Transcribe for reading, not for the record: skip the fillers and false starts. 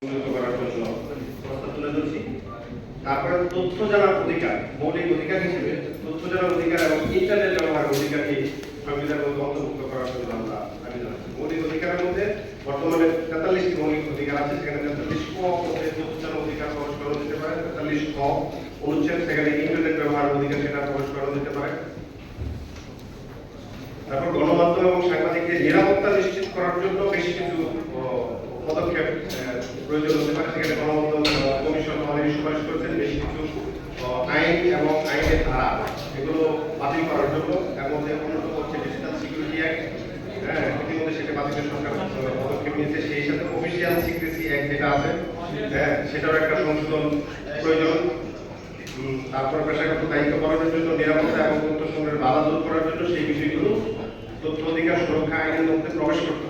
করার জন্য প্রস্তাব তুলে ধরছি। তারপরে তথ্য জানার অধিকার, মৌলিক অধিকার হিসেবে তথ্য জানার অধিকার এবং ইন্টারনেট ব্যবহারের অধিকারকে সংবিধানের মধ্যে অন্তর্ভুক্ত করার জন্য আমরা দাবি জানাচ্ছি। মৌলিক অধিকারের মধ্যে বর্তমানে 43টি মৌলিক অধিকার আছে, সেখানে 43 ক মধ্যে তথ্য জানার অধিকার প্রবেশ করানো যেতে পারে, 43 ক অনুচ্ছেদ সেখানে ইন্টারনেট ব্যবহারের অধিকার সেটা প্রবেশ করানো যেতে পারে। তারপর গণমাধ্যম এবং সাংবাদিকদের নিরাপত্তা নিশ্চিত করার জন্য বেশ কিছু পদক্ষেপ প্রয়োজন হতে পারে। সেখানে গণমাধ্যম কমিশন অলরেডি সুপারিশ করেছেন বেশ কিছু আইন এবং আইনের ধারা এগুলো বাতিল করার জন্য। এর মধ্যে অন্যতম হচ্ছে ডিজিটাল সিকিউরিটি অ্যাক্ট, ইতিমধ্যে সেটা বাতিলের সরকার পদক্ষেপ নিয়েছে। সেই সাথে অফিসিয়াল সিক্রেসি অ্যাক্ট যেটা আছে সেটারও একটা সংশোধন প্রয়োজন। তারপর পেশাগত দায়িত্ব পালনের জন্য নিরাপত্তা এবং তথ্য সংগ্রহের বাধা দূর করার জন্য সেই বিষয়গুলো তথ্য অধিকার সুরক্ষা আইনের মধ্যে প্রবেশ করতে